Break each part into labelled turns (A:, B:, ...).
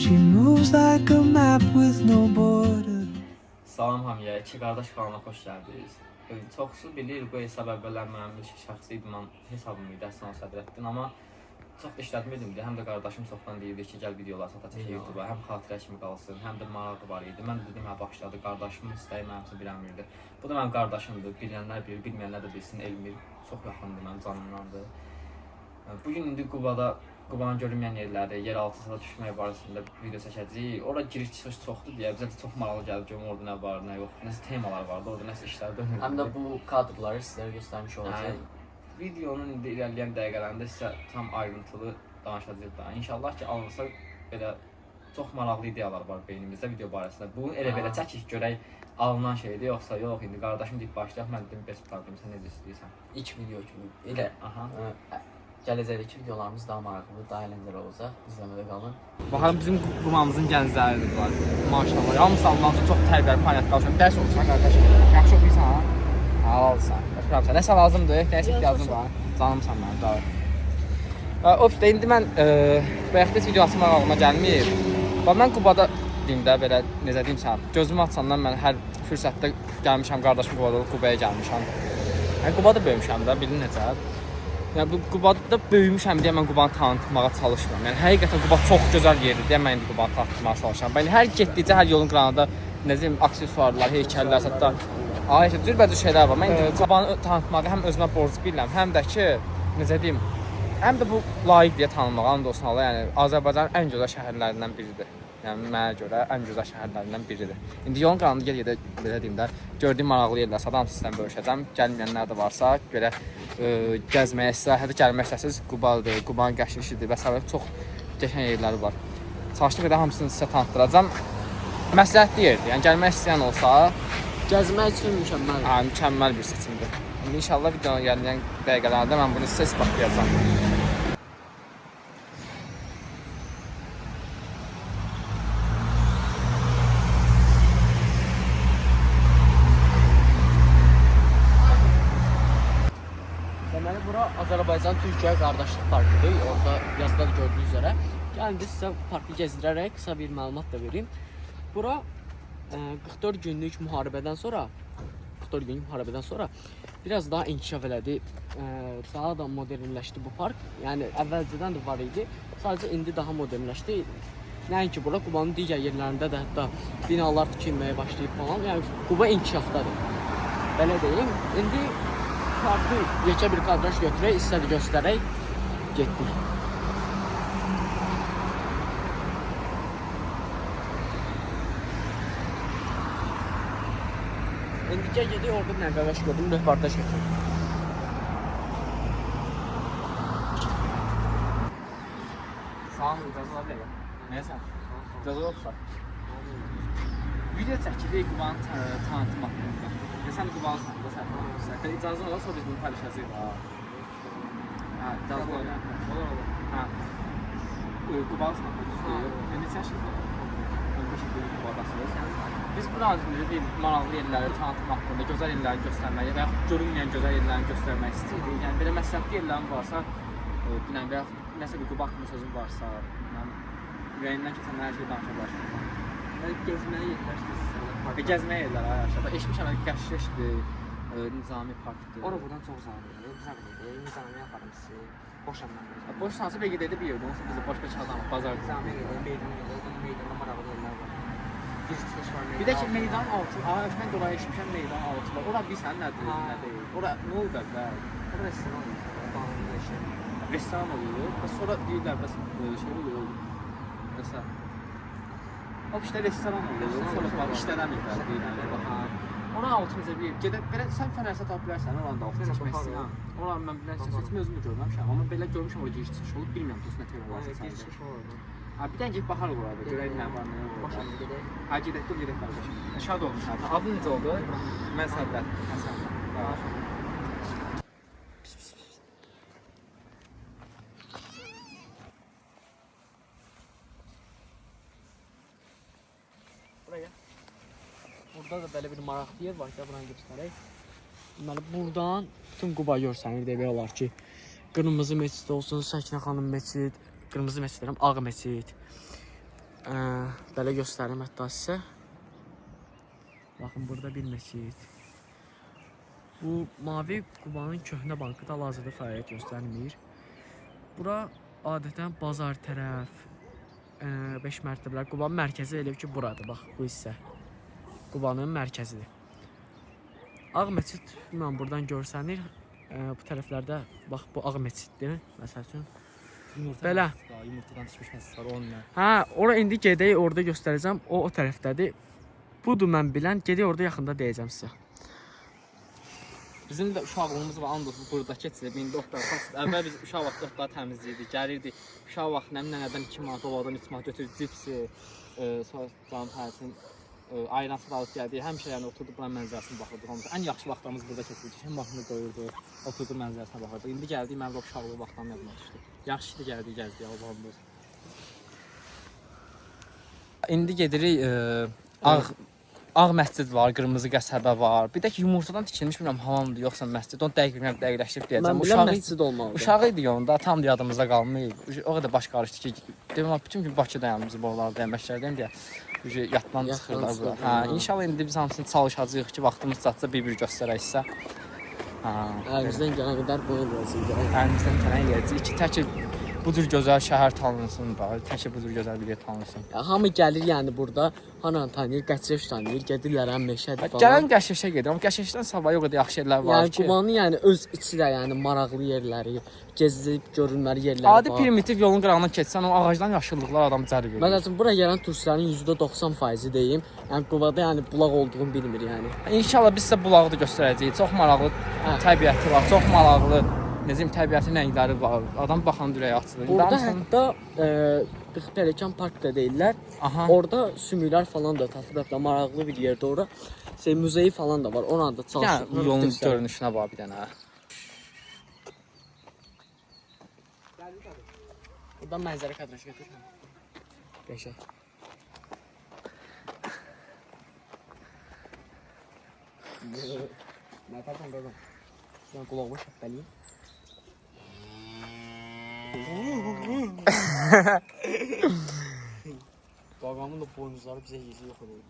A: She moves like a map with no border.
B: Salam hamıya, iki qardaş kanalına xoş gəldiniz. Çoxsu bilir, bu hesab əvvəllər mənim şəxsi idman hesabım idi, Əhsən Sədrəddin, amma çox da işlətmirdim də, həm də qardaşım çoxdan deyirdi ki, gəl videolar sata çək YouTube-a, həm xatirə kimi qalsın, həm də marağı var idi. Mən də dedim, hə başladı, qardaşımın istəyi mənim üçün bir əmirdi. Bu da mənim qardaşımdır, bilənlər bilir, bilməyənlər də bilsin, Elmir çox yaxındır, mənim canımdandır. Bugün indi Qubanın görünməyən yerləri, yeraltı sata düşmək barəsində video çəkəcəyik. Ora giriş çıxış çoxdur deyə bizə də çox maraqlı gəldi görüm orada nə var, nə yox, nəsə temalar vardı, orada nəsə işlər dönürdü.
C: Həm də bu kadrları sizlərə göstərmiş olacaq.
B: Videonun indi irəliləyən dəqiqələrində sizə tam ayrıntılı danışacağıq da. İnşallah ki, alınsa belə çox maraqlı ideyalar var beynimizdə video barəsində. Bunu elə-belə çəkik görək alınan şeydir, yoxsa yox. İndi qardaşım deyib başlayaq, mən dedim bəs problem, sən necə istəyirsən?
C: İlk video kimi. Elə gələcəkdəki videolarımız daha maraqlı, daha əyləncəli olacaq. İzləmədə qalın.
D: Baxalım bizim qumamızın gəncləridir bunlar. Maşallah. Hamısı Allah'ın çox tərbiyəli payət qalmışam. Dərs olsan qardaş. Yaxşı oxuyursan ha? Halalsan. Baxıram sən. Nəsə lazımdır? Nəsə ihtiyacın var? Canımsan mənim daha. Of da indi mən bayaqda video açmaq ağlıma gəlməyib. Bax mən Qubada deyim də belə necə deyim sən. Gözümü açandan mən hər fürsətdə gəlmişəm qardaşım Qubaya gəlmişəm. Yəni Qubada böyümüşəm də, bilin necə. Yəni bu Qubada böyümüşəm deyə mən Qubanı tanıtmağa çalışmıram. Yəni həqiqətən Quba çox gözəl yerdir deyə mən indi Qubanı tanıtmağa çalışıram. Yəni hər getdikcə hər yolun qırağında nə deyim aksesuarlar, heykəllər, hətta cürbəcür şeylər var. Mən indi Qubanı tanıtmağı həm özümə borc bilirəm, həm də ki necə deyim, həm də bu layiq deyə tanınmağa and olsun Allah. Yəni Azərbaycanın ən gözəl şəhərlərindən biridir. Yəni mənə görə ən gözəl şəhərlərindən biridir. İndi yolun qırağında gəl belə deyim də, gördüyüm maraqlı yerlər sadam sistem bölüşəcəm. Gəlməyənlər də varsa, belə gəzməyə istirahətə gəlmək istəsiniz, Qubadır, Qubanın qəşişidir və s. çox qəşəng yerləri var. Çalışdığım qədər hamısını sizə tanıtdıracağam. Məsləhətli yerdir. Yəni gəlmək istəyən olsa,
C: Gəzmək üçün mükəmməl.
D: Mükəmməl bir seçimdir. İndi inşallah videonun gələn dəqiqələrdə mən bunu sizə isbatlayacağam.
C: Deməli, bura Azərbaycan-Türkiyə qardaşlıq parkıdır. Orada yazıda da gördüyünüz üzrə. Gəlin də sizə parkı gəzdirərək qısa bir məlumat da vereyim. Bura 44 günlük müharibədən sonra biraz daha inkişaf elədi. Daha da modernləşdi bu park. Yəni əvvəlcədən də var idi. Sadəcə indi daha modernləşdi. Nəinki bura, Qubanın digər yerlərində də hətta binalar tikilməyə başlayıb falan. Yəni Quba inkişafdadır. Belə deyim. İndi parkı yekə bir kadraj götürək, istədi göstərək, getdik. İndi gedik orada bir nəqələş gördüm, röhbardaş götürdüm.
D: Salam, icazə var deyil. Nəyəsən? İcazə yoxsa? Video çəkirik Qubanı tanıtmaq haqqında. Sən Qubanı tanıtmaq icazə olar, sonra biz bunu paylaşacağıq. Hə, icazə olar. Olur. Hə. Qubanı tanıtmaq. Neçə yaşındır? 15 ildir Qubadasınız. Biz bu razımızda maraqlı yerləri tanıtmaq haqqında, gözəl yerləri göstərməyi və yaxud görünməyən gözəl yerləri göstərmək istəyirik. Yəni belə məsləhətli yerlərin varsa, bilən və yaxud nəsə bir Quba haqqında sözün varsa, ürəyindən keçən hər şeyi danışa bilərsən.
C: Gezməyə yerlər istəyirsən.
D: Gəzməyə yerlər aşağıda. Eşmişəm, Qəşişdir, Nizami parkdır.
C: Ora buradan çox uzaqdır. Nizami yaparım sizi. Boşam mən.
D: Boş sansı bir gedədə bir yerdə, onsuz bizə boş-boş adam bazar.
C: Nizami yerlər, meydanda maraqlı yerlər var.
D: Bir də ki, meydanın altı, mən də oraya eşmişəm, meydanın altı var. Ora bilsən nədir, nə deyil. Ora nə oldu bəl?
C: Ora restoran olur.
D: Restoran oluyor. Sonra deyirlər, bəs şey oluyor. Məsələn. O işte restoran oluyor. Sonra işlənəmirlər, deyirlər. Ona altı necə bir gedək, belə sən fənərsə tapa bilərsən, oranın da altı çəkmək istəyirəm. Oranı mən bilən seçimi özüm də görməmişəm, amma belə görmüşəm orada giriş çıxış olub, bilmirəm ki, nə təyir olarsa.
C: Giriş çıxış olur.
D: Bir dənə gedib baxarıq orada, görək nə var, nə yox.
C: Boşam gedək.
D: Hə, gedək, dur gedək qardaşım. Şad olmuşam. Adın necə oldu? Mən Sədrət. Həsən.
C: Burada da belə bir maraqlı yer var ki, buranı göstərək. Deməli, buradan bütün Quba görsənir demək olar ki, Qırmızı məscid olsun, Səkinə xanım məscid, Qırmızı məscid deyirəm, Ağ məscid. Belə göstərim hətta sizə. Baxın, burada bir məscid. Bu mavi Qubanın köhnə bankı da hal-hazırda fəaliyyət göstərmir. Bura adətən bazar tərəf, 5 mərtəbələr. Qubanın mərkəzi elə ki buradır, bax bu hissə. Qubanın mərkəzidir. Ağ məscid bilməm buradan görsənir. Bu tərəflərdə bax bu ağ məsciddir, məsəl üçün. Belə.
D: Yumurtadan düşmüş məscid var onunla.
C: Hə, ora indi gedək, orada göstərəcəm. O tərəfdədir. Budur mən bilən. Gedək orada yaxında deyəcəm sizə.
D: Bizim də uşaqlığımız var, and olsun burada keçir. İndi otlar. Əvvəl biz uşaq vaxtı otları təmizləyirdik, gəlirdik. Uşaq vaxtı nədən 2 manat, babadan 3 manat götürüb cipsi, sonra canım hərsin, ayran sıralıb gəldik. Həmişə yəni oturduq buranın mənzərəsinə baxırdıq. Ən yaxşı vaxtlarımız burada keçirdik. Hem maşını qoyurduq, oturduq mənzərəsinə baxırdıq. İndi gəldik, mənim də uşaqlıq vaxtlarım yadıma düşdü. Yaxşı ki gəldik, gəzdik, Allah'ım. İndi gedirik Ağ məscid var, qırmızı qəsəbə var. Bir də ki yumurtadan tikilmiş bilmirəm hamamdır yoxsa məscid. Onu dəqiqləşdirib deyəcəm.
C: Mən bilən məscid olmalıdır.
D: Uşağı idi onda, tam da yadımızda qalmayıb. O qədər baş qarışdı ki, demək bütün gün Bakıda yanımız buralarda, əməklərdəyim deyə yatdan çıxırlar bura. Hə, inşallah indi biz hamısını çalışacağıq ki, vaxtımız çatsa bir-bir göstərək sizə. Hə.
C: Əlimizdən gələn qədər bunu edəcəyik.
D: Əlimizdən gələn edəcəyik ki, tək bu cür gözəl şəhər tanınsın da, tək bu cür gözəl bir yer tanınsın.
C: Hamı gəlir yəni burada, hanan tanıyır, Qəçreş tanıyır, gedirlər həm meşədir falan.
D: Gələn Qəşəşə gedir, amma Qəşəşdən savayı o qədər yaxşı yerlər var
C: yəni,
D: ki.
C: Yəni Qubanın yəni öz içi də yəni maraqlı yerləri, gezilib görünməli yerləri var.
D: Adi primitiv yolun qırağından keçsən, o ağacdan yaşıllıqlar adamı cəlb edir.
C: Məsələn, bura gələn turistlərin %90% deyim, yəni Qubada yəni bulaq olduğunu bilmir yəni.
D: İnşallah biz sizə bulağı da göstərəcəyik. Çox maraqlı təbiəti var, çox maraqlı. Necəm təbiətin rəngləri var. Adam baxanda ürəyi açılır.
C: Burada hətta Pelekan Park da deyirlər.
D: Aha.
C: Orada sümüklər falan da tapılıb da maraqlı bir yerdə ora. Muzeyi falan da var. Oranı da çalışıb.
D: Yəni yolun görünüşünə bax bir dənə.
C: Buradan mənzərə kadrajı götür. Qəşəng. Nə yaparsan qazan? Mən qulağıma şəppəliyim. Babamın da boynuzları bizə yezi yox edir.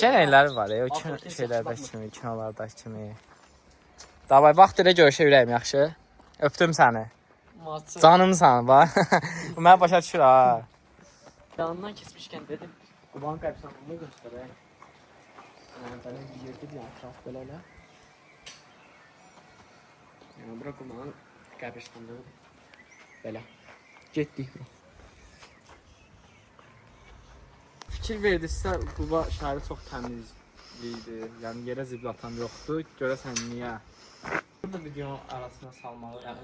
D: Şeyləri var ya, o şeylərdəki kimi, kinolardakı kimi. Davay, vaxt elə görüşə ürəyim yaxşı. Öpdüm səni. Canımsan, bax. Bu mənə başa düşür ha.
C: Yanından keçmişkən dedim, Qubanın qəbirstanlığını göstərək. Belə bir yerdir, yəni ətraf belə elə. Yəni bura Qubanın qəbirstanlığıdır. Belə. Getdik bura.
D: Fikir verdinizsə, Quba şəhəri çox təmizlidir. Yəni yerə zibil atan yoxdur. Görəsən niyə? Burada video arasına salmalı, yəni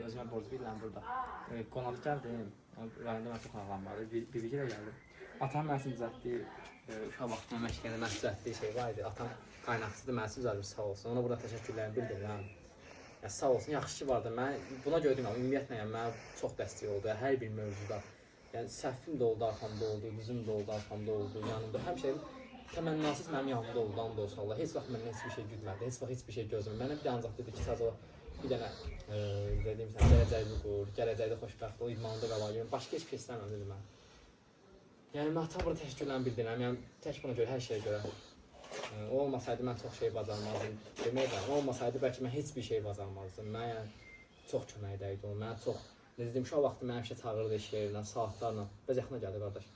D: özümə borc bilirəm burada. Qonaq gəldim. Rayonda mən çox ağlanmalı. Bir yerə gəldim. Atam mənsin düzəltdiyi, uşaq vaxtında məşqədə mən düzəltdiyi şey var idi. Atam qaynaqçıdır, mənsin düzəltmiş, sağ olsun. Ona burada təşəkkürlərimi bildirirəm. Yəni sağ olsun, yaxşı ki vardı. Mən buna görə deyirəm, ümumiyyətlə yəni mənə çox dəstək oldu hər bir mövzuda. Yəni səhvim də oldu, arxamda oldu, düzüm də oldu, arxamda oldu, yanımda. Həmişə təmənnasız mənim yanımda oldu, and olsun Allah. Heç vaxt məndən heç bir şey güdmədi, heç vaxt heç bir şey gözləmədi. Mənə bir ancaq dedi ki, sadəcə bir dənə dediyim sən gələcəkdə qur, gələcəkdə xoşbəxt ol, idmanında qala görüm. Başqa heç bir şey istəmirəm dedi mən. Yəni mən ata burada təşəkkürlərimi bildirirəm. Yəni tək buna görə, hər şeyə görə. O olmasaydı mən çox şey bacarmazdım. Deməklə, o olmasaydı bəlkə mən heç bir şey bacarmazdım. Mən yəni çox köməkdəydi o. Mən çox necə deyim, uşaq vaxtı mən həmişə çağırırdı iş yerindən, saatlarla. Bəs yaxına gəldi qardaş.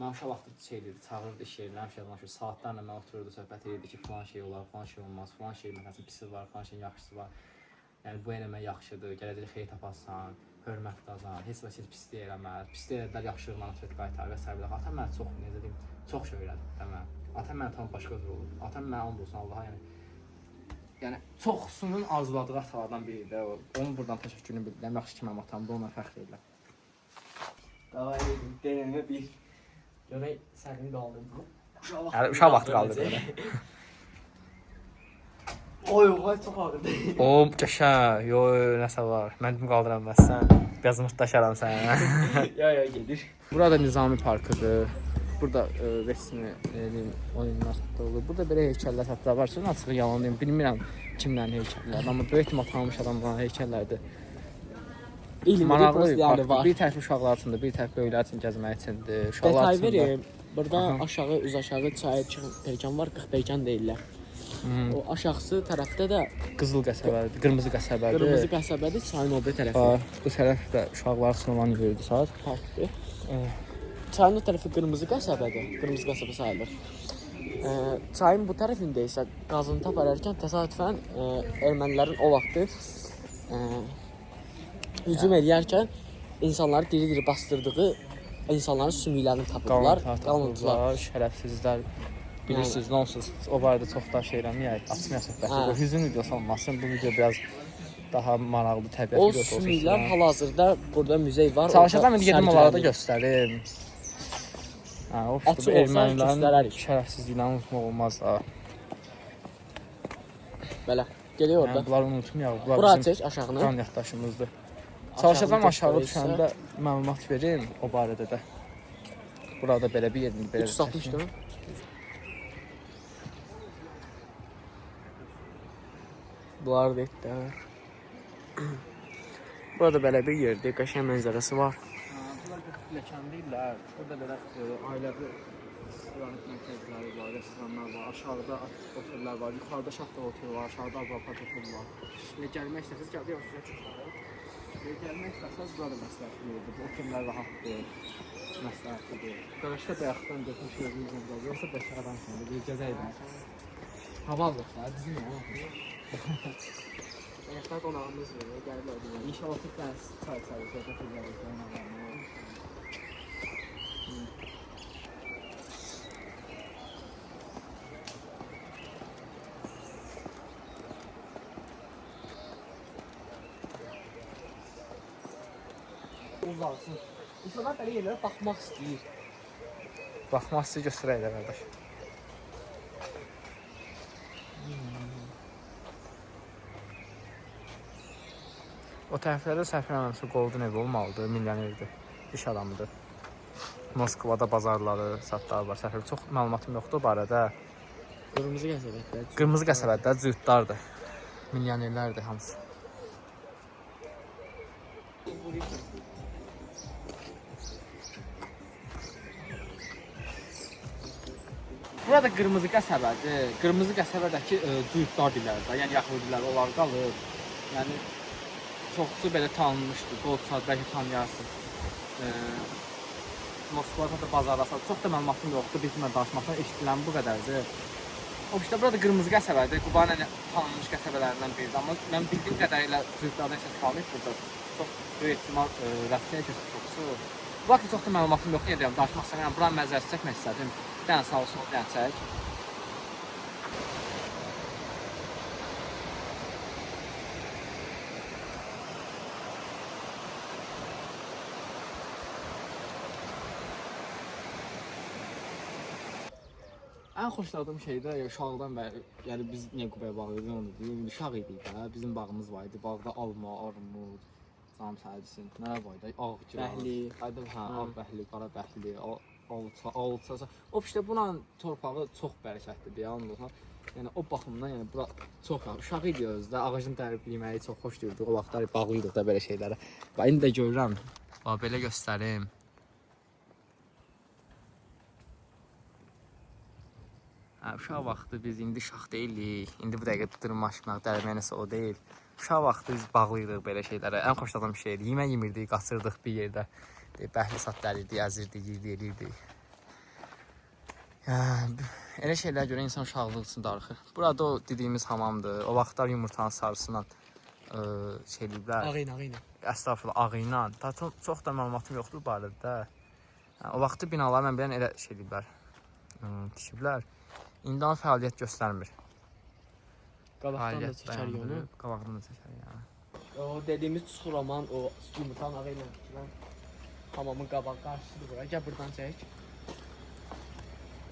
D: Mən uşaq vaxtı şey dedi, çağırırdı iş yerindən, həmişə danışırdı. Saatlarla mən otururdu, söhbət edirdi ki, falan şey olar, falan şey olmaz, falan şey məsələn pisi var, falan şeyin yaxşısı var. Yəni bu eləmək yaxşıdır, gələcəkdə xeyir tapasan, hörmət qazan, heç vaxt heç pislik eləməz. Pislik elədilər, yaxşılığına nifrət qaytar və s. Atam mənə çox, necə deyim, çox şey öyrədi demə. Atam mənə tam başqa cür olub. Atam mənə and olsun Allaha, yəni çoxsunun arzuladığı atalardan biridir o. Onun buradan təşəkkürünü bildirəm. Yaxşı ki, mənim atamdır, ona fəxr edirəm.
C: Davay denəmə bir. Görək səni qaldırdı.
D: Uşaq vaxtı qaldırdı.
C: Oy, çox ağırdı.
D: O, qəşəng. Yo, nəsə var. Mən qaldıram bəsən. Biraz mırtdaşaram sənə.
C: Ya, gedir.
D: Burada Nizami Parkıdır. Burada resmi oyunlar satılır. Burada belə heykəllər satılır. Var, sonra açığı yalan deyim. Bilmirəm kimlərin heykəlləri. Amma böyük ehtimal tanımış adamların heykəlləridir.
C: İlmi
D: Maraqlı
C: plus
D: bir
C: yəni
D: parkdır.
C: var.
D: Bir tərəf uşaqlar üçündür, bir tərəf böyüklər üçün gəzmək üçündür. Uşaqlar
C: Detay
D: üçün də.
C: verim. Burada
D: Aha.
C: aşağı, üz aşağı çay peykan var, 40 peykan deyirlər.
D: Hı.
C: O aşağısı tərəfdə də
D: Qızıl qəsəbədir, qırmızı qəsəbədir.
C: qırmızı qəsəbədir, çayın o biri tərəfi
D: Bax, bu tərəf də uşaqlar üçün olan yerdir saat.
C: parkdır. Çayın o tərəfi qırmızı qəsəbədir, qırmızı qəsəbə sayılır. Çayın bu tərəfində isə qazıntı apararkən təsadüfən ermənilərin o vaxtı hücum edərkən insanları diri-diri bastırdığı insanların sümüklərini tapıblar, qalıntılar.
D: Şərəfsizlər. Bilirsiniz, nə olsun, o barədə çox da şey eləməyək, açmayaq söhbəti. Bu hüzün videosu olmasın, bu video biraz daha maraqlı təbiət
C: O
D: videosu olsun.
C: sümüklər hal-hazırda burada muzey var.
D: Çalışacağam indi gedim onlara da
C: sərgilənir.
D: göstərim. Hə, of,
C: Açıq
D: bu
C: olsa
D: ermənilərin
C: göstərərik.
D: şərəfsizliyini unutmaq olmaz da.
C: Belə, geliyor orada.
D: Yəni, bunları unutmayaq. Bunlar
C: Bura
D: bizim
C: çək aşağını.
D: qan yaddaşımızdır. Çalışacağım aşağı
C: göstərirsə-
D: düşəndə məlumat verim o barədə də. Burada belə bir yerini belə
C: 360 değil mi? Bunlar da etdi. Burada belə bir yerdir, qəşəng mənzərəsi var.
D: Bunlar pilləkən deyirlər. Burada belə ailəvi istiranət mərkəzləri var, restoranlar var, aşağıda otellər var, yuxarıda şaxta otel var, aşağıda Avropa otel var. Gəlmək istəsəz gəldi yoxsa çıxarıq. Gəlmək istəsəz burada məsləhət verirdi. Bu otellər rahatdır, məsləhətlidir. Qarşıda bayaqdan götürmüş özümüzün biraz, yoxsa beşəqədən sonra bir gəzəydim. Hava alıq da, bizim ya.
C: Bayaqda qonağımız var, gəlirlər.
D: İnşallah bir dənə çay söhbət edərik.
C: Uzansın. İnsanlar belə yerlərə baxmaq istəyir.
D: Baxmaq sizə göstərək də qardaş. O tərəflərdə səhv eləmirəmsə Golden ev olmalıdır, milyonerdir, iş adamıdır. Moskvada bazarları, satları var, səhv çox məlumatım yoxdur o barədə.
C: Qırmızı qəsəbətlər.
D: Qırmızı qəsəbətlər cütdardır, milyonerlərdir hamısı. Burada qırmızı qəsəbədir. Qırmızı qəsəbədəki cütdar dillər də, yəni yəhudilər onlar qalıb. Yəni çoxsu belə tanınmışdı. Qolçad bəlkə tanıyarsınız. Moskvada da bazarlasa çox da məlumatım yoxdur, bilmirəm danışmaqdan eşidilən bu qədərdir. O işte burada qırmızı qəsəbədir. Qubanın tanınmış qəsəbələrindən biridir. Amma mən bildiyim qədərilə cütdardan səs qalmayıb burada. Çox böyük ehtimal Rusiyaya keçib çoxsu. Bu vaxt çox da məlumatım yoxdur, deyirəm, danışmaq istəmirəm. Buranın mənzərəsi çəkmək istədim. Bir dənə sağ olsun, bir dənə çək. Ən xoşladığım şey də uşaqdan bəri, yəni biz niyə Qubaya bağı idi, onu deyim, uşaq idik də, bizim bağımız var idi, bağda alma, armud, cam sərdisin, nələr var idi, ağ gilas,
C: Bəhli.
D: Hə, ağ bəhli, qara bəhli, alça, o işte bunun torpağı çox bərəkətlidir, anladın. Yəni o baxımdan, yəni bura çox uşaq idi özdə, ağacın tərifləməyi çox xoş deyirdik, o vaxtlar bağlıyırdıq da belə şeylərə. Bax indi də görürəm. Bax belə göstərim. Uşaq vaxtı biz indi uşaq deyilik, indi bu dəqiqə dırmaşmaq, dərmək nəsə o deyil. Uşaq vaxtı biz bağlıyırdıq belə şeylərə, ən xoşladığım şeydir. Yemək yemirdik, qaçırdıq bir yerdə, bəhli sat dərirdik, əzirdik, yirdik. Elə şeylərə görə insan uşaqlıq üçün darıxır. Burada o dediyimiz hamamdır, o vaxtlar yumurtanın sarısından şey eləyiblər.
C: Ağ ilə.
D: Əstəğfurullah, ağı ilə. Çox da məlumatım yoxdur bu barədə. O vaxtı binaları mən bilən elə şey eləyiblər, tikiblər. İndi onun fəaliyyət göstərmir.
C: Qabaqdan da çəkər yolu.
D: Qabaqdan da çəkər yəni.
C: O dediyimiz Çuxuraman, o yumurtanın ağı ilə tikilən hamamın qabaq qarşısıdır bura. Gəl buradan çək.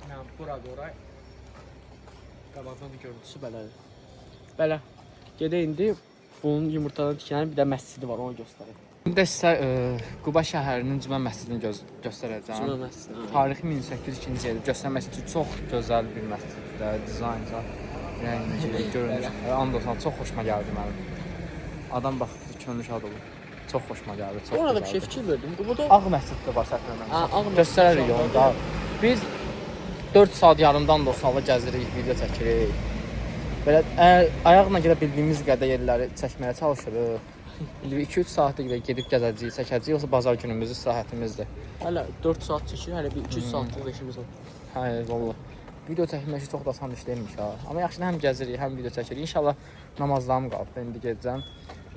C: Yəni bura doğru. Qabaqdan da görüntüsü belədir. Belə. Gedək indi bunun yumurtadan tikilən bir də məscidi var, onu göstərək.
D: İndi sizə Quba şəhərinin Cümə məscidini göstərəcəm.
C: Cümə məscidi.
D: Tarixi 1802-ci ildə göstərmək üçün çox gözəl bir məsciddir, dizayn, rəngi, görünüş. And olsun, çox xoşuma gəldi mənim. Adam baxıb könlü şad olur. çox xoşuma gəldi. Çox.
C: Orada bir şey fikir verdim. Qubuda
D: Ağ məsciddə var səhvləməm.
C: Ağ Məscid
D: Göstərərik
C: inşallah.
D: onu da. Biz 4 saat yarımdan da o salı gəzirik, video çəkirik. Belə ayaqla gedə bildiyimiz qədər yerləri çəkməyə çalışırıq. 2-3 saatda gedib gəzəcəyik, çəkəcəyik, yoxsa bazar günümüz istirahətimizdir.
C: hələ 4 saat çəkir, hələ bir 200 saatlıq işimiz var.
D: Hə, vallah. Video çəkmək çox da asan iş deyilmiş ha. Amma yaxşı həm gəzirik, həm video çəkirik. İnşallah namazlarım qalıb. Ben indi gedəcəm.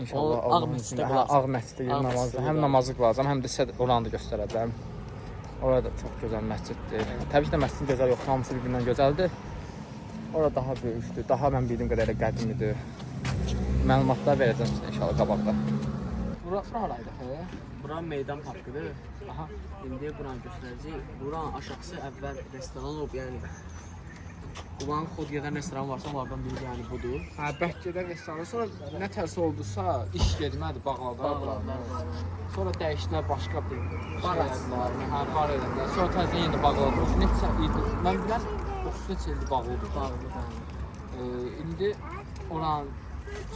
D: İnşallah
C: Ağ
D: Allahın
C: məsciddə
D: izniyle
C: qalacaq.
D: Ağ məsciddə
C: Ağ
D: namazda
C: məsciddə
D: həm
C: qalacaq.
D: namazı qılacağam, həm də sizə oranı da göstərəcəm. Orada çox gözəl məsciddir. Təbii ki də məscidin gözəl yoxdur, hamısı bir-birindən gözəldir. Orada daha böyükdür, daha mən bildiyim qədərilə qədimidir. Məlumatlar verəcəm sizə inşallah qabaqda. Bura haraydı?
C: Bura meydan parkıdır. Aha, indi buranı göstərəcəyik. Buranın aşağısı əvvəl restoran olub, yəni Qubanın Xodiyədən restoran varsa, onlardan biri yəni budur.
D: Hə, Bəkirdə restoranı, sonra nə tərsə oldusa, iş getmədi, bağladılar buranı. Sonra dəyişdilər başqa bir bar açdılar. Hə, bar elədilər. Sonra təzədən yenə bağladılar. Neçə idi? Mən bilən 33 ildir bağlıdır. İndi oran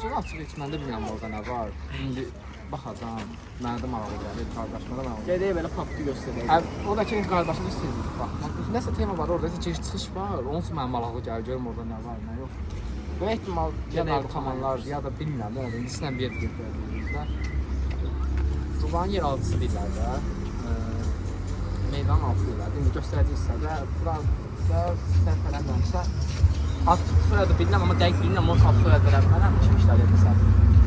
D: sonra açıq içməndə bilmirəm orada nə var. İndi baxacağam. Mənə də maraqlı gəlir, qardaşıma da maraqlı.
C: Gedək belə parkı göstərək.
D: Hə, oradakı qardaşım istəyir. Bax, nəsə tema var, orada giriş çıxış var. Onun üçün mənə maraqlı gəlir, görüm orada nə var, nə yox. Böyük ehtimal ya narkomanlardır, ya da bilmirəm, nə oldu. İndisindən bir yer gedəcəyik. Qubanın yer altısı deyirlər də. Meydan altı deyirlər. İndi göstərəcək sizə də. Burada sizdən fələnlərsə ad soyadı bilirəm, amma dəqiq bilmirəm, onun ad soyadı verəm, kim işlər edirsən.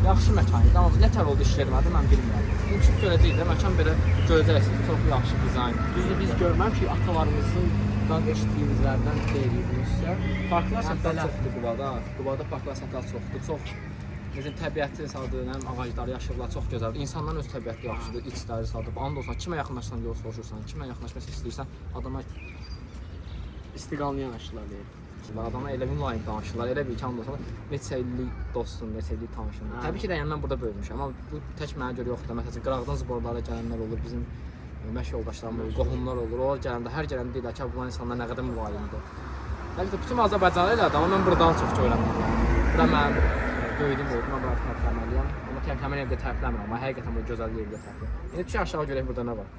D: Yaxşı məkan idi, amma nə tər oldu işləmədi, mən bilmirəm. Çünki görəcəyik də, məkan belə görəcəksiniz, çox yaxşı dizayn.
C: Düzdür, biz görməmişik, atalarımızın dan eşitdiyimizlərdən deyilmişsə.
D: Parklar səhvlər çoxdur Qubada. Qubada parklar səhvlər çoxdur, çox. Bizim təbiəti sadır, həm ağacları, yaşıllar çox gözəldir. İnsanların öz təbiəti yaxşıdır, içləri sadır. And olsan, kimə yaxınlaşsan yol soruşursan, kimə yaxınlaşmaq istəyirsən, adama
C: istiqamlı yanaşırlar deyir.
D: adama elə bir layiq danışırlar, elə bir kan olsa, neçə illik dostun, neçə illik tanışın. Təbii ki də yəni mən burada böyümüşəm, amma bu tək mənə görə yoxdur. Məsələn, qıraqdan zborlara gələnlər olur, bizim məşq yoldaşlarım olur, qohumlar olur. O gələndə, hər gələndə deyirlər ki, bu insanlar nə qədər mülayimdir. Bəlkə də bütün Azərbaycanlı elədir, amma mən buradan çox öyrəndim. Bura mənim böyüdüm, mən burada tərəfləməliyəm. Amma həmin evdə tərəfləmirəm, amma həqiqətən bu gözəl yerdə tərəfləmirəm. İndi düşün aşağı görək burada nə var.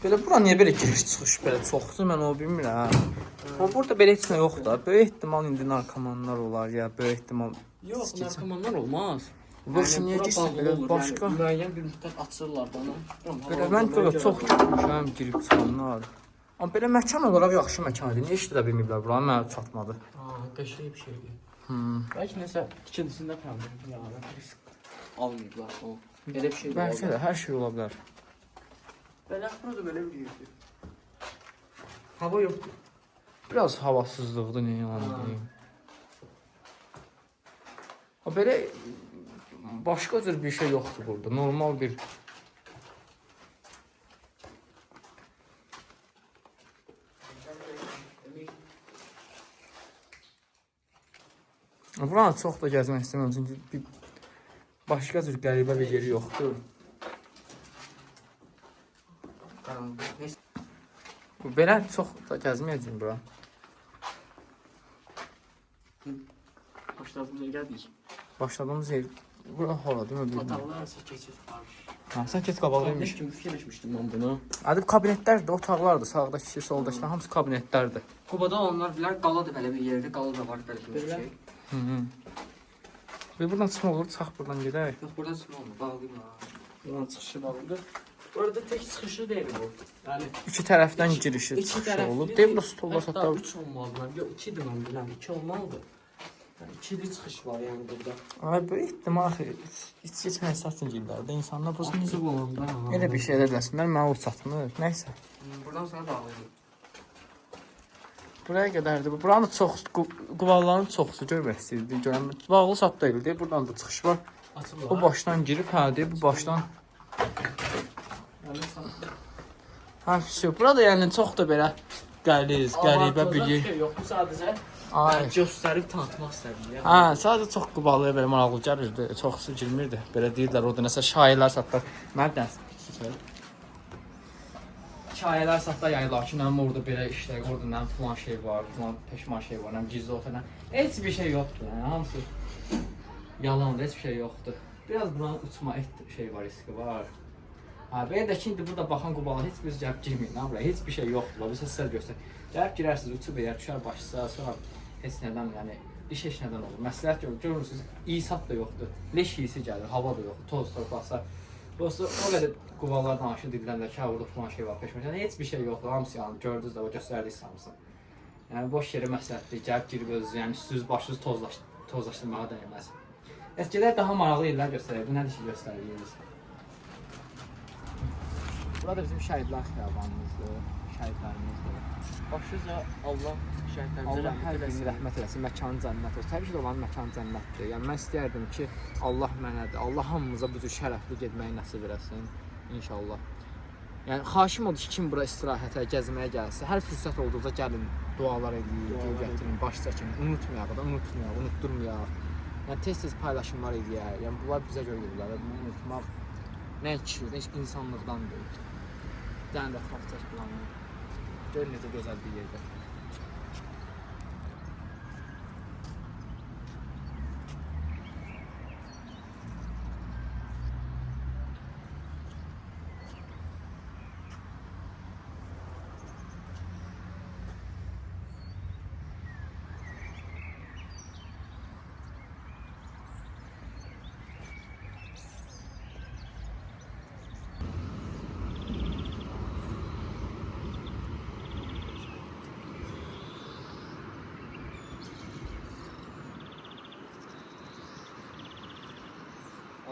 D: Belə bura niyə belə giriş çıxış belə çoxdur, mən o bilmirəm. Amma burada belə heç nə yoxdur da. Böyük ehtimal indi narkomanlar olar ya, böyük ehtimal.
C: Yox, narkomanlar olmaz.
D: Yox, niyə girsin belə başqa?
C: Müəyyən bir müddət açırlar da onu.
D: Belə mən görə çox görmüşəm girib çıxanlar. Amma belə məkan olaraq yaxşı məkan idi. Niyə işlədə bilməyiblər buranı, mənə çatmadı.
C: Ha, qəşəng bir şeydir. Bəlkə nəsə tikintisində problem yəni risk almayıblar o. Belə bir şey də
D: Bəlkə də hər şey ola bilər.
C: Belə burada belə bir yerdir. Hava yoxdur.
D: Biraz havasızlıqdır, nə yalan deyim. O belə başqa cür bir şey yoxdur burada. Normal bir Buranı çox da gəzmək istəmirəm çünki bir başqa cür qəribə bir yeri yoxdur. Belə çox da gəzməyəcəm bura.
C: Başladığımız yer gəldik.
D: Başladığımız yer bura hara değil mi?
C: Otaqlar arası keçid var.
D: Ha, sən keç qabaqlaymış.
C: Heç kim fikirləşmişdim mən bunu.
D: Adı kabinetlərdir, otaqlardır. Sağdakı, soldakı hamısı kabinetlərdir.
C: Qubada olanlar bilər qaladır belə bir yerdə, qala da var belə bir şey.
D: Və buradan çıxma olur, çıxaq buradan gedək.
C: Yox, buradan çıxma olmur, bağlayım ha. Buradan çıxışı bağlıdır. Burada tek çıxışı deyil bu. Yəni
D: İki tərəfdən girişi,
C: İki
D: çıxışı
C: tərəfli
D: olub. Deyim, burada stollar
C: hətta
D: satlar.
C: 3 olmalıdır. Yox, 2-dir mən biləm, 2 olmalıdır. Yəni 2'li çıxış var yəni burada.
D: Ay, bu ihtimal axı, hiç keçmək satın illərdə insanlar bu
C: Açıq olanda.
D: elə bir şey eləsinlər, mənə o çatmır. Nəysə.
C: Buradan sonra bağlayım.
D: Buraya qədərdir. Buranın çox, quvalların çoxsu görmək istəyirdik, görəm. Bağlı sat deyildi, buradan da çıxış var.
C: Açıqlar.
D: Bu başdan girib, hə, deyib, bu başdan.
C: Yəni
D: Hə, şey, burada yəni çox da belə qəliz, qəribə bir yer.
C: Şey yoxdur, sadəcə
D: Ay.
C: göstərib tanıtmaq istədim.
D: Hə, sadəcə çox qıbalıya belə maraqlı gəlirdi. Çoxsu girmirdi. Belə deyirlər, orada nəsə şairlər satlar. Mən dərs söyle. Şairlər satlar yayırlar ki, mənim orada belə işlər, orada nə falan şey var, falan peşman şey var, nə gizli otel. Heç bir şey yoxdur. Yəni hamısı yalandır, heç bir şey yoxdur. Biraz buranın uçma şey var, riski var. Ha, belə də ki, indi burada baxan qubala heç bir cavab girməyin, ha, buraya heç bir şey yoxdur. Bu sizə göstər. Cavab girərsiniz, uçub eğər düşər başsa, sonra heç nədən, yəni iş heç nədən olur. Məsləhət görürsünüz, isat da yoxdur. Leş iyisi gəlir, hava da yoxdur, toz torpaqsa. Dostu o qədər qubalar danışır, dedilər ki, orada falan şey var, peşman. Yəni heç bir şey yoxdur. Hamısı yəni gördünüz də, o göstərdik hamısını. Yəni boş yerə məsləhətdir, gəlib girib özünüz, yəni üstünüz başınız tozlaşdırmağa dəyməz. Əskilər daha maraqlı yerlər göstərir. Bu nədir ki, göstərirsiniz? Burada bizim şəhidlər xiyabanımızdır, şəhidlərimizdir.
C: Başlıca Allah şəhidlərimizə
D: Allah hər
C: rəhmət
D: birini
C: eləsin.
D: rəhmət eləsin, məkanı cənnət olsun. Təbii ki, onların məkanı cənnətdir. Yəni mən istəyərdim ki, Allah mənədir, Allah hamımıza bu cür şərəfli getməyi nəsib eləsin inşallah. Yəni xahişim odur ki, kim bura istirahətə, gəzməyə gəlsə, hər fürsət olduqca gəlin, dualar edin, gül gətirin, baş çəkin, unutmayaq da, unutdurmayaq. Yəni tez-tez paylaşımlar edək. Yəni bunlar bizə görə edirlər. Bunu unutmaq nə kişidir, nə insanlıqdandır. Dən də ətraf çək planı. Gör necə gözəl bir yerdir.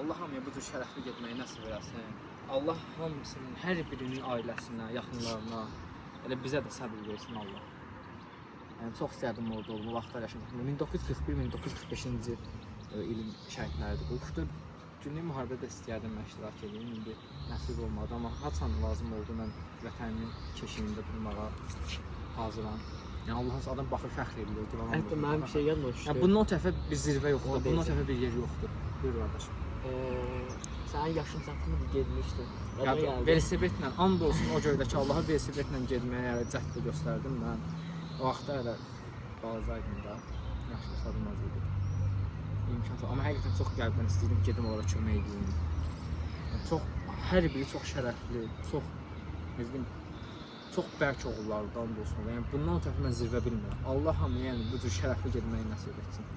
D: Allah hamıya bu cür şərəfli getməyi nəsib eləsin. Allah hamısının, hər birinin ailəsinə, yaxınlarına, elə bizə də səbir versin Allah. Yəni çox istərdim orada olum, o vaxtlar yaşamaq. 1941-1945-ci ilin şəhidləridir. Bu 44 günlük müharibədə istəyərdim mən iştirak edeyim. İndi nəsib olmadı, amma haçan lazım oldu mən vətənimin keşiyində durmağa hazıram. Yəni Allah adam baxır fəxr edir.
C: Hətta mənim bir şey yadımda düşdü.
D: Yəni bundan ötəfə bir zirvə yoxdur, bundan ötəfə bir yer yoxdur. Buyur qardaşım.
C: Sənin yaşın çatmırdı, gedmişdin.
D: Ya velosipedlə, and olsun o göydə ki, Allaha velosipedlə getməyə cəhd göstərdim mən. O vaxtda elə balacaydım da, yaxşı sadılmaz idi. İmkansız, amma həqiqətən çox qəlbdən istəyirdim gedim onlara kömək edeyim. Yəni, çox, hər biri çox şərəfli, çox, necə çox bərk oğullardı, and olsun. Yəni bundan ötəfi mən zirvə bilmirəm. Allah hamıya yəni bu cür şərəfli getməyi nəsib etsin.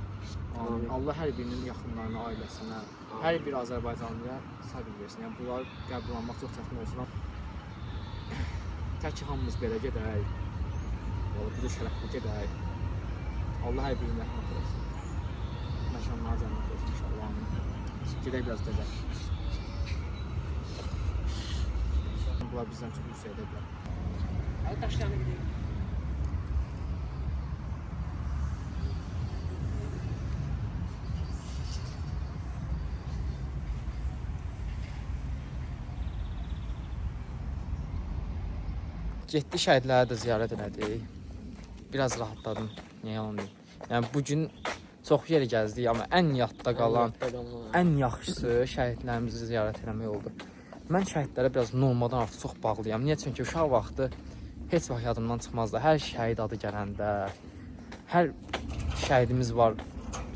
D: Amin. Allah hər birinin yaxınlarına, ailəsinə, hər bir Azərbaycanlıya səbir versin. Yəni bunları qəbul almaq çox çətin olsun. Tək ki hamımız belə gedək. Bu cür şərəfli gedək. Allah hər birinin rəhmət eləsin. Məkanlar cənnət olsun inşallah. Amin. Gedək biraz gedək. Bunlar bizdən çox yüksək ediblər.
C: Hadi daşlarına gidelim.
D: Getdi şəhidləri də ziyarət elədik. Biraz rahatladım, niyə yalan deyim. Yəni bugün çox yer gəzdik, amma ən yadda qalan, ən yaxşısı şəhidlərimizi ziyarət eləmək oldu. Mən şəhidlərə biraz normadan artıq çox bağlıyam. Niyə? Çünki uşaq vaxtı heç vaxt yadımdan çıxmazdı. Hər şəhid adı gələndə, hər şəhidimiz var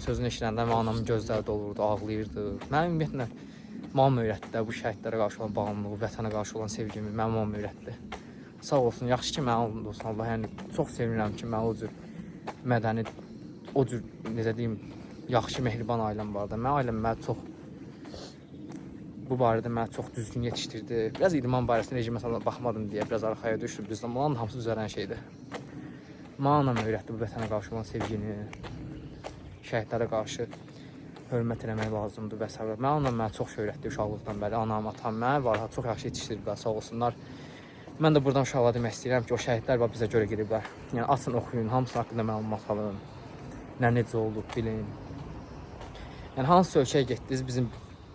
D: sözünü eşidəndə anamın gözləri dolurdu, ağlayırdı. Mənim ümumiyyətlə mamam öyrətdi də bu şəhidlərə qarşı olan bağımlılığı, vətənə qarşı olan sevgimi mənim mamam öyrətdi. Sağ olsun, yaxşı ki mənim olsun Allah. Yəni çox sevinirəm ki, mən o cür mədəni, o cür necə deyim, yaxşı mehriban ailəm var da. Mənim ailəm mənə çox bu barədə mənə çox düzgün yetişdirdi. Biraz idman barəsində rejimə baxmadım deyə biraz arxaya düşdüm. Bizdən bunların hamısı düzələn şeydir. Mənə anam öyrətdi bu vətənə qarşı olan sevgini, şəhidlərə qarşı hörmət eləmək lazımdır və s. Mən anam mənə çox şey öyrətdi uşaqlıqdan bəri. Anam, atam mənə var, çox yaxşı yetişdirdilər, sağ olsunlar. Mən də buradan uşaqlara demək istəyirəm ki, o şəhidlər bizə görə gediblər. Yəni açın, oxuyun, hamısı haqqında məlumat alın. Nə necə olub, bilin. Yəni hansı ölkəyə getdiniz, bizim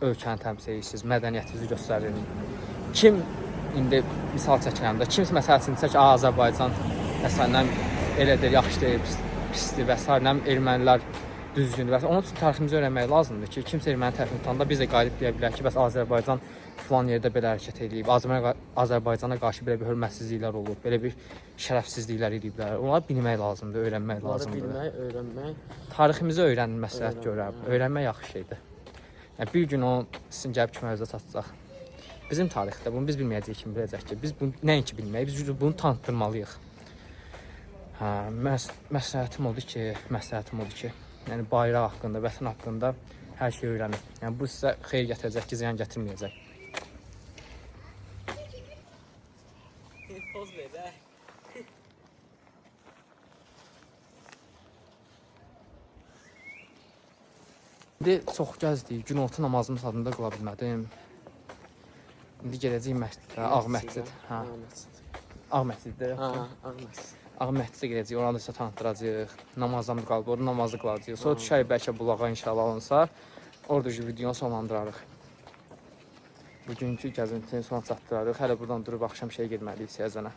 D: ölkəni təmsil edirsiniz, mədəniyyətinizi göstərin. Kim indi misal çəkirəm də, kimsə məsələsini çək, Azərbaycan Məsələn, elədir, yaxşıdır, pisdir və s. Ermənilər düzgündür və s. Onun üçün tariximizi öyrənmək lazımdır ki, kimsə erməni tərəfini tutanda biz də qalib deyə bilər ki, bəs Azərbaycan filan yerdə belə hərəkət edib, Azərbaycana qarşı belə bir hörmətsizliklər olub, belə bir şərəfsizliklər ediblər. Onları bilmək lazımdır, öyrənmək lazımdır.
C: Bilmək, öyrənmək.
D: Tariximizi öyrənmək məsləhət görürəm. Öyrənmək yaxşı şeydir. Yəni bir gün o sizin gəlib kimimizə çatacaq. Bizim tarixdə bunu biz bilməyəcəyik, kim biləcək ki, biz bunu nəinki bilməyik, biz bunu tanıtdırmalıyıq. Hə, məsləhətim odur ki, yəni bayraq haqqında, vətən haqqında hər şey öyrənir. Yəni bu sizə xeyir gətirəcək ki, ziyan gətirməyəcək.
C: Poz ver də.
D: İndi çox gəzdik, günorta namazımı adında qıla bilmədim. İndi gedəcəyik məscidə, Ağ məscid. Hə, Ağ məsciddə.
C: Ağ məscid.
D: Ağ məscidə gedəcəyik, oranı da sizə tanıtdıracağıq. Namazdan qalıb, orada namazı qılacağıq. Sonra düşərik bəlkə bulağa inşallah olunsa, orada videonu sonlandırarıq. Bugünkü gəzintini sona çatdırarıq. Hələ buradan durub axşam şey getməliyik Siyəzənə.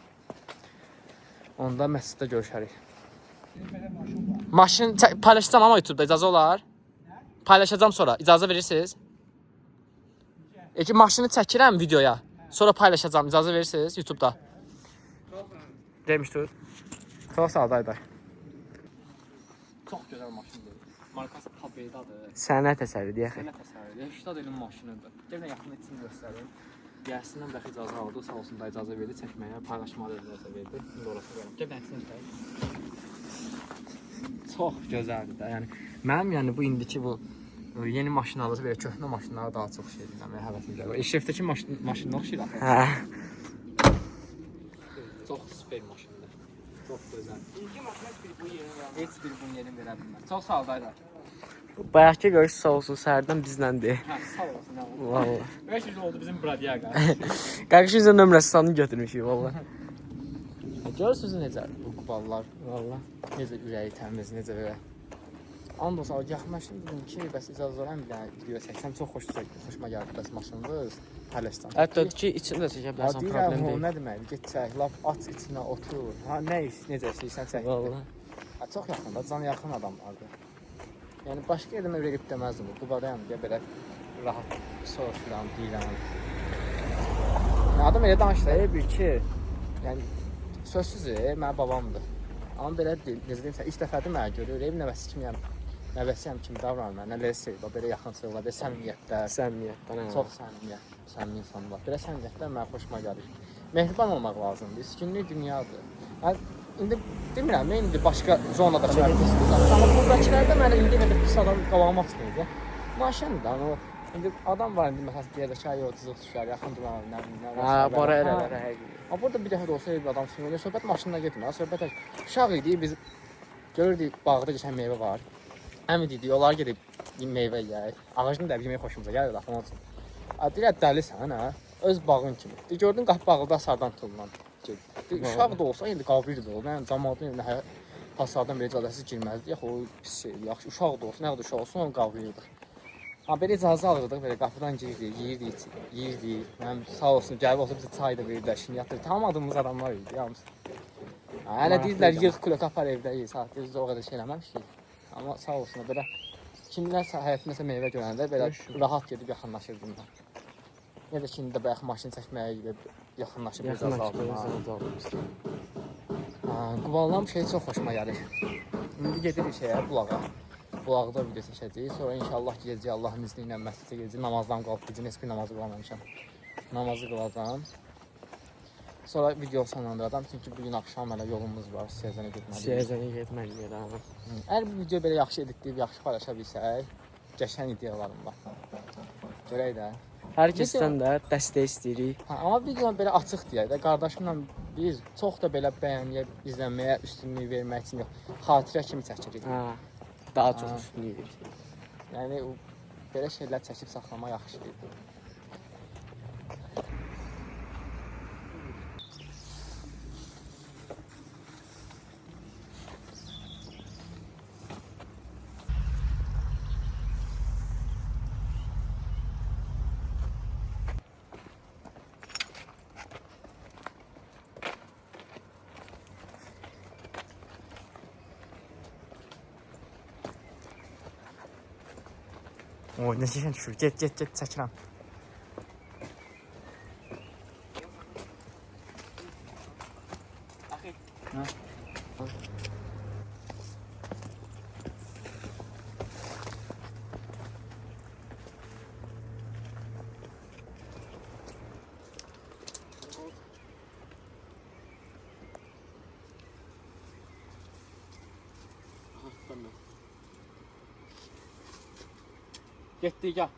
D: Onda məsciddə görüşərik. Maşın paylaşacağam amma YouTube'da icazə olar? Paylaşacağım sonra. İcazə verirsiniz? Ki maşını çəkirəm videoya. Sonra paylaşacağım. İcazə verirsiniz YouTube'da. Demişdir. Çox sağ ol dayı. Çox gözəl maşındır. Markası Pabedadır.
C: Sənət əsəri deyək.
D: Sənət əsəridir. Şütad elin maşınıdır. Gəlin yaxında içini göstərim. Gəlsindən bəxi icazə aldı. Sağ olsun da icazə verdi çəkməyə. Paylaşmağa da icazə verdi. İndi orası verim. Gəlin içini göstərim. Çox gözəldir də. Yəni mənim bu indiki bu yeni maşınlarda belə köhnə maşınlara daha çox şey edirəm, həvəsim gəlir. Eşrefdəki maşınına oxşayır axı.
C: Hə.
D: Çox super maşındır. Çox gözəl. İlki maşına heç bir bunun yerini verə bilmir. Çox sağ ol dayı.
C: Bayaqki görüş sağ olsun səhərdən bizləndir.
D: Hə, sağ olsun.
C: Vallahi.
D: 500 oldu bizim Bradiyaga.
C: Qardaşınızın nömrəsini götürmüşük vallahi.
D: Görürsünüz necə bu quballar, vallahi necə ürəyi təmiz, necə belə. And olsa yaxınlaşdım dedim ki, bəs icazə verirəm bir dənə video çəksəm çox xoşuma gəldi bəs maşınınız paylaşsam.
C: Hətta ki içində də çəkə bilərsən, problem deyil.
D: Nə demək, get çək, lap aç içinə otur. Ha nə iş, necə istəyirsən çək.
C: Vallahi.
D: Ha çox yaxında, can yaxın adamlardır. Yəni başqa yerdə mən verib deməzdim. Qubadayam deyə belə rahat soruşuram, deyirəm. Adam elə danışır bir ki, yəni sözsüz mənim babamdır. Amma belə deyil, necə deyim sən, ilk dəfədir mənə görür, ev nəvəsi kimiyəm. Nəvəsiyəm kimi davranır mənə, nələri sevir, belə yaxınçılıqlar, belə səmimiyyətlər.
C: Səmimiyyətlər, hə.
D: Çox səmimi insanlar. Belə səmimiyyətlər mənə xoşuma gəlir. Mehriban olmaq lazımdır, günlük dünyadır. İndi demirəm, mən indi başqa zonada çəkmişdim. Amma buradakilərdə mənə indi elə bir pis adam qabağıma çıxmır. Maşındır, indi adam var indi məsələn deyəcək ki, o cızıq düşər, yaxın durur, nə bilim.
C: Hə, bara elələr, həqiqətən.
D: Amma burada bir dəfə də olsa bir adam sürüyor. Söhbət maşınla getmir. Söhbət uşaq idi, biz görürdük bağda keçən meyvə var. Əmin dedik, onlar gedib meyvə yeyək. Ağacını da yemək xoşumuza gəlir axı onun üçün. Deyirlər dəlisən hə? Öz bağın kimi. Gördün qapı bağında asardan tutulan. Uşaq da olsa indi qabildir o. Mən cəmaatın evinə hasardan belə icazəsiz girməzdi. Yaxı o pis şeydir. Yaxşı uşaq da olsa, nə qədər uşaq olsa onu qabildir. Amma belə icazə alırdıq, belə qapıdan girdik, yeyirdik. Mənim sağ olsun gəlib olsa bizə çay da verirlər, şini yatırdı. Tanımadığımız adamlar idi, yalnız. Hələ deyirlər yığ kulak apar evdə yeyirik, saat biz o qədər şey eləməmişik. Amma sağ olsun belə kimlərsə həyatında meyvə görəndə belə rahat gedib yaxınlaşırdım mən. Ya da şimdi də bayaq maşın çəkməyə gedib yaxınlaşıb icazə aldım. Qubaldan bir şey çox xoşuma gəlir. İndi gedirik şeyə, bulağa. Bulaqda video çəkəcəyik. Sonra inşallah gedəcəyik Allahın izni ilə məscidə gedəcəyik. Namazdan qalıb gecə heç bir namazı qılmamışam. Namazı qılacağam. Sonra video sonlandıracağam çünki bu gün axşam hələ yolumuz var. Siyəzənə getməliyik.
C: Siyəzənə getməliyik də.
D: Əgər bu video belə yaxşı editləyib, yaxşı paylaşa bilsək, qəşəng ideyalarım var. Görək də.
C: Hər kəsdən də dəstək istəyirik.
D: Amma video belə açıq deyək də, qardaşımla biz çox da belə bəyənməyə, izlənməyə üstünlük vermək üçün yox, xatirə kimi çəkirik.
C: Daha çox üstünlük veririk.
D: Yəni belə şeylər çəkib saxlamaq yaxşıdır. O, neçə düşür? Get, çəkirəm. Getdik, gəl.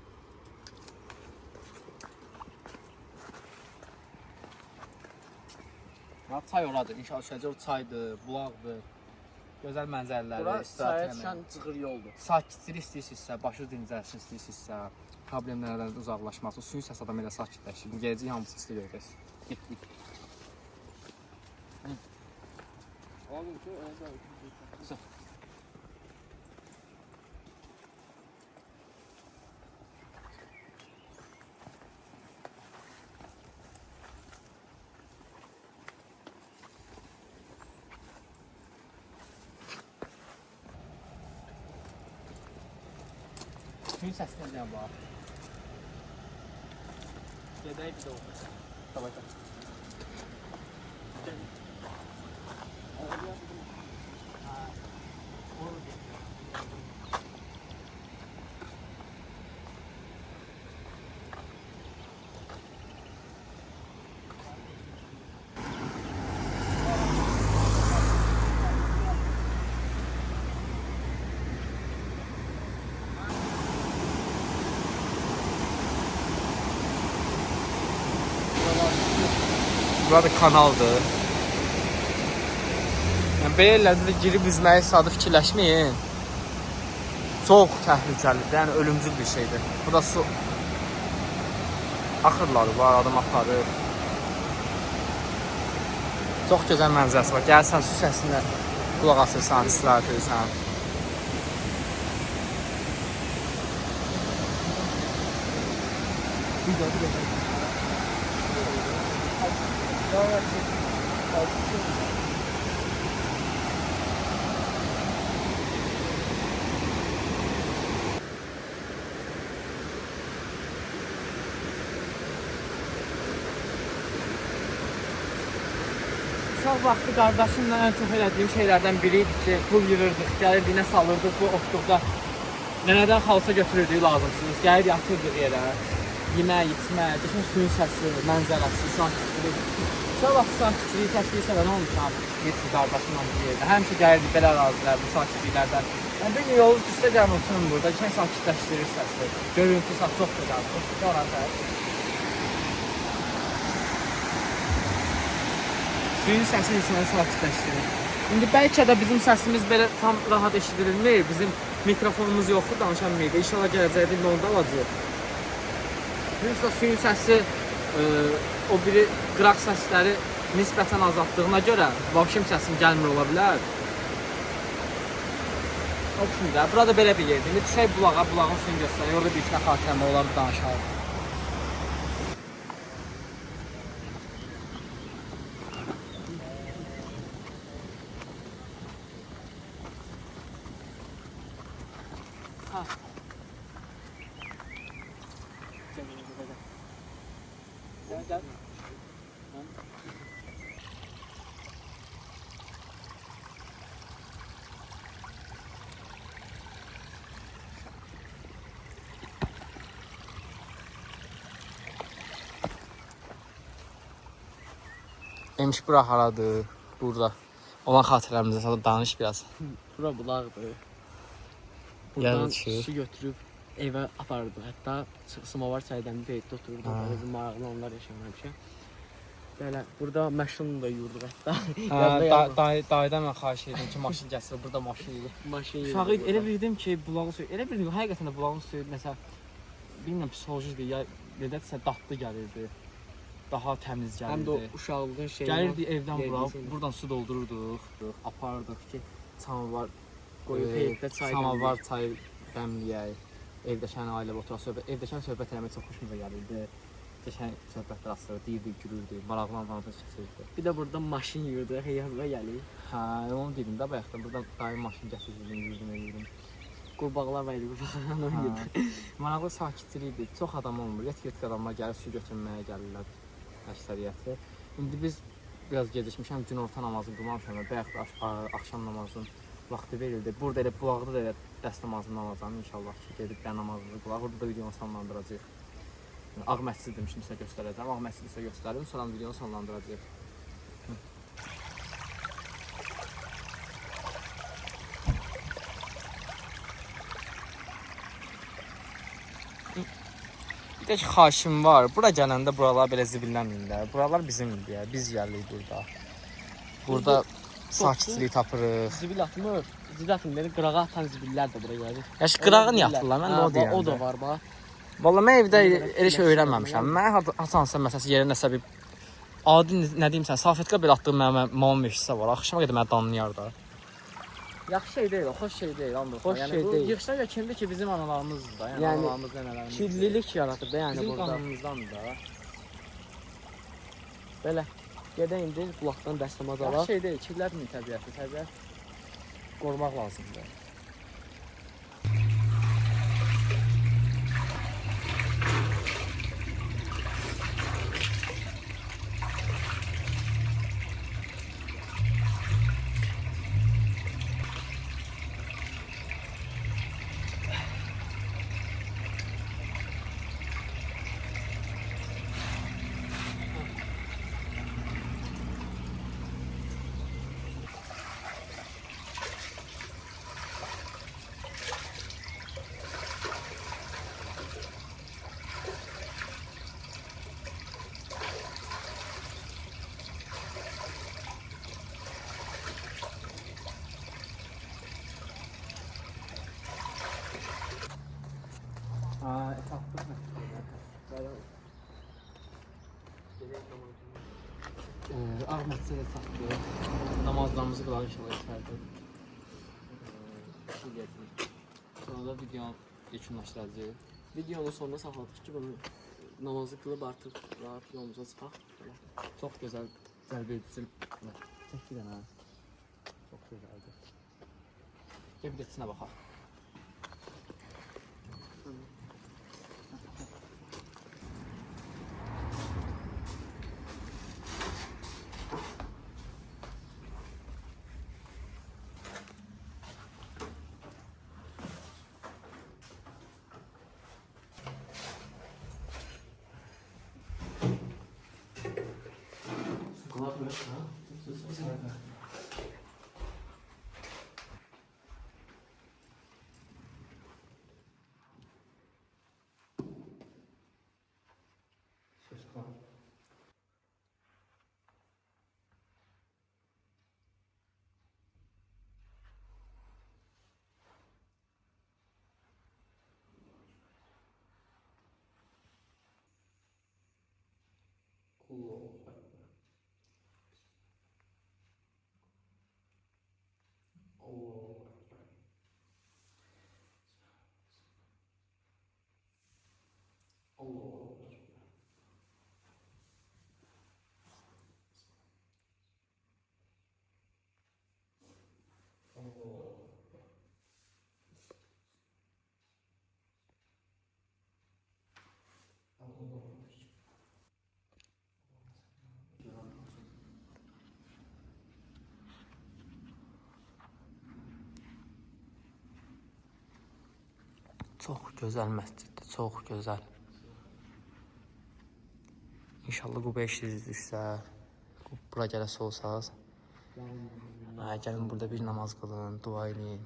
D: Çay oradır, inşallah düşəcək, çaydır, bulaqdır. Gözəl mənzərələri,
C: Bura
D: istirahət
C: çaya
D: eləmək.
C: düşən cığır yoldur.
D: Sakitçilik istəyirsinizsə, başınız dincəlsin istəyirsinizsə, problemlərdən uzaqlaşmaq, suyun səsi adam elə sakitləşir. Gələcək hamısı istəyir. Getdik. Suyun səsini eləyən var.
C: Gedək bir də olur.
D: Davay. Burada kanaldır. Yəni belə yerlərdə girib üzməyi sadə fikirləşməyin. Çox təhlükəlidir, yəni ölümcül bir şeydir. Bu da su axırları var, adam axarır. Çox gözəl mənzərəsi var. Gəlsən su səsinə qulaq asırsan, istirahət edirsən. Uşaq vaxtı qardaşımla ən çox elədiyim şeylərdən biri idi ki, pul yığırdıq, gəlirdik, nə salırdıq bu otluqda. Nənədən xalça götürürdük lazımsınız, gəlir yatırdıq yerə. Yemək, içmək, düşün suyun səsi, mənzərəsi, sakitçilik. Uşaq vaxtı sakitçiliyi təşkil edən olmuşam. Yetsi qardaşımla bir yerdə. Həmişə gəlirdik belə ərazilər, bu sakitçiliklərdən. Yəni bir gün yolu düşsə gəlmə oturun burada, ki, sakitləşdirir səsi. Görüntü saat çox gözəldir. Oran suyun səsi insanı sakitləşdirir. İndi bəlkə də bizim səsimiz belə tam rahat eşidilmir. Bizim mikrofonumuz yoxdur, danışan mıydı. İnşallah gələcəkdə onda olacaq. Yoksa suyun səsi o biri qıraq səsləri nisbətən azaltdığına görə vahşim səsim gəlmir ola bilər. O kimdə? Burada belə bir yerdir. İndi düşək bulağa, bulağın suyunu göstərək. Orada bir iki xatirəmə olar danışalım. Gel. Emiş bura haradır? Burada. Olan xatirələrimizə sada danış biraz.
C: Bura bulaqdır.
D: Buradan
C: Buradan su götürüb evə aparırdı. Hətta Smovar çaydan bir evdə otururdu. Böyle bir maraqlı onlar yaşamışam. Belə burada maşın da yurduq hətta.
D: Dayıdan mən xahiş edirdim ki, maşın gətirir. Burada maşın yurdu.
C: Maşın
D: Uşağı elə bildim ki, bulağın suyu, elə bildim həqiqətən də bulağın suyu məsəl bilmirəm psixolojikdir ya necəsə dadlı gəlirdi. Daha təmiz gəlirdi.
C: Həm də o uşaqlığın şeyi.
D: Gəlirdi evdən bura, buradan su doldururduq, apardıq ki, samovar
C: qoyub evdə çay.
D: Samovar çay dəmləyək. Evdəkən ailə oturaq, evdəkən söhbət eləmək çox xoşumuza gəlirdi. Qəşəng söhbətlər asırdı, deyirdi, gülürdü, maraqlanmadan keçirdi.
C: Bir də burada maşın yurdu, xeyirlə gəlir.
D: Hə, onu dedim də bayaqdan, burada dayı maşın gətirdim, yürüdüm.
C: Qurbağalar var idi, qurbağalarla oynayırdıq.
D: Maraqlı sakitçilikdir. Çox adam olmur. Yet-yet adamlar gəlir, su götürməyə gəlirlər əksəriyyəti. İndi biz biraz gecikmişəm, günorta namazını qılmamışam və bayaq axşam namazının vaxtı verildi. Burada elə bulaqda da elə dəst namazını alacağam inşallah ki, gedib də namazımızı qılaq. Burada da videonu sonlandıracağıq. Ağ məscid demişdim sizə göstərəcəm. Ağ məscidi sizə göstərim, sonra videonu sonlandıracağıq. Bir də ki, xahişim var. Bura gələndə buralar belə zibillənmirlər. Buralar bizimdir, biz yerlik burada. Burada sakitçilik tapırıq.
C: Zibil atmır. Zibil atmır. Qırağa atan zibillər də bura gəlir.
D: Yaş qırağı niyə atırlar? Mən də o deyirəm.
C: O da var bax.
D: Valla mən evdə elə şey öyrənməmişəm. Mən haçansa məsələn yerə nəsə bir adi nə deyim sən, salfetka belə atdığım mənim mamam meşisə var. Axşama qədər məni danlayar da. Yaxşı şey deyil, xoş şey deyil, anladın?
C: Xoş şey deyil.
D: Yığışlar ya kimdir ki bizim analarımızdır da, yəni analarımız nələrimiz.
C: Kirlilik yaratır da yəni
D: bizim
C: burada.
D: qanımızdandır da.
C: Belə gedək indi bulaqdan dəstəmaz alaq.
D: Yaxşı şey deyil, kirlətmir təbiəti, təbiət qorumaq lazımdır.
C: Ağ məscidə çatdıq.
D: Namazlarımızı qılaq inşallah içərdə. Sonra da videonu yekunlaşdıracağıq.
C: Videonun sonuna saxladıq ki, bunu namazı qılıb artıq rahat yolumuza çıxaq.
D: Çox gözəl, cəlb edici. Çək bir dənə. Çox gözəldir. Gəl bir geçsinə baxaq. Çox gözəl məsciddir, çox gözəl. İnşallah Quba işiniz düşsə, bura gələsi olsanız, gəlin burada bir namaz qılın, dua edin.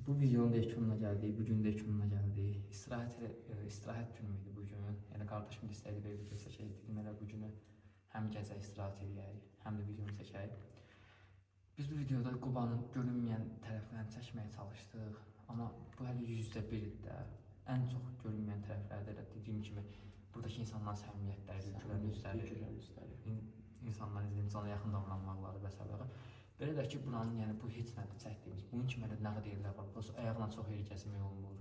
D: Bu videonun da yekununa gəldik, bugün də yekununa gəldik. İstirahət günüydü bugün. Yəni qardaşım da istədi bir video çəkək, dedim elə bu günü həm gəzək, istirahət edək, həm də videonu çəkək. Biz bu videoda Qubanın görünməyən tərəflərini çəkməyə çalışdıq. Amma bu hələ %1-dir də. Ən çox görünməyən tərəflərdə də dediyim kimi buradakı insanların səmimiyyətləri, güvən üzləri, insanların insana yaxın davranmaqları və s. Belə də ki, buranın, yəni bu heç nədir çəkdiyimiz. Bunun kimi hələ nə qədər yerlər var. Burası ayaqla çox yeri gəzmək olmur.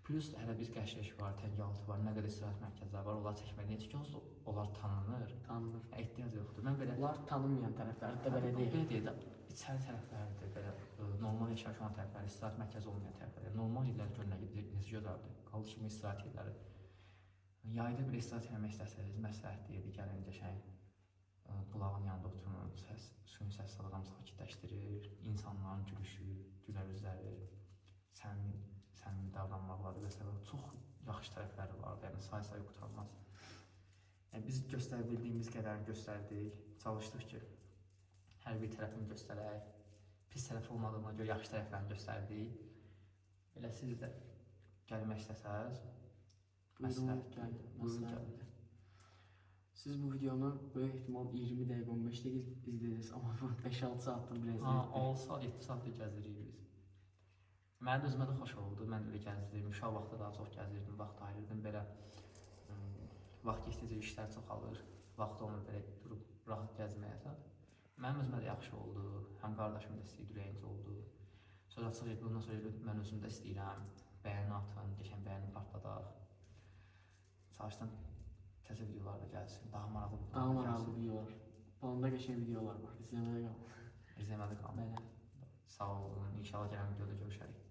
D: Plus hələ biz Qəşəş var, Təngəaltı var, nə qədər istirahət mərkəzləri var, onlar çəkməyə niyə çünki onlar tanınır.
C: Tanınır.
D: Ehtiyac yoxdur. Mən belə
C: Onlar tanınmayan tərəfləri də belə deyil.
D: Belə deyil də, içəri tərəflərdə belə normal
B: yaşayan olan tərəfləri, istirahət mərkəzi olmayan tərəfləri, normal illər görünə necə gözəldir. Qaldı ki, bu istirahət illəri. Yayda bir istirahət eləmək istəsəniz, məsləhət deyildi, gəlin qəşəng bulağın yanında oturun, suyun səs salğam sakitləşdirir, insanların gülüşü, gülər üzləri, səmimi davranmaqları və s. çox yaxşı tərəfləri vardı, yəni say qurtarmaz. Yəni, biz göstərə bildiyimiz qədərini göstərdik, çalışdıq ki, hər bir tərəfini göstərək, pis tərəf olmadığına görə yaxşı tərəflərini göstərdik. Elə siz də gəlmək istəsəniz,
C: Buyurun gəlin. Siz bu videonu böyük ehtimal 20 dəqiqə 15 dəqiqə izlədiniz, amma bu 5-6 saatlıq bir əziyyətdir.
B: 6 saat, 7 saat da gəzdirik biz. Mənim özümə də xoş oldu, mən öyle gəzdirdim, uşaq vaxtda daha çox gəzdirdim, vaxt ayırdım, belə vaxt keçdikcə işlər çoxalır, vaxt olmur belə durub rahat gəzməyə. Mənim özümə də yaxşı oldu, həm qardaşım da istəyir, ürəyincə oldu. Söz açıq bundan sonra mən özüm də istəyirəm, bəyəni atın, geçən bəyəni partladaq. Çalışdım, təzə videolar da gəlsin, daha maraqlı
C: videolar. Planda qəşəng videolar var, izləmədə qalın.
B: İzləmədə qalın. Sağ olun, inşallah gələn videoda görüşərik.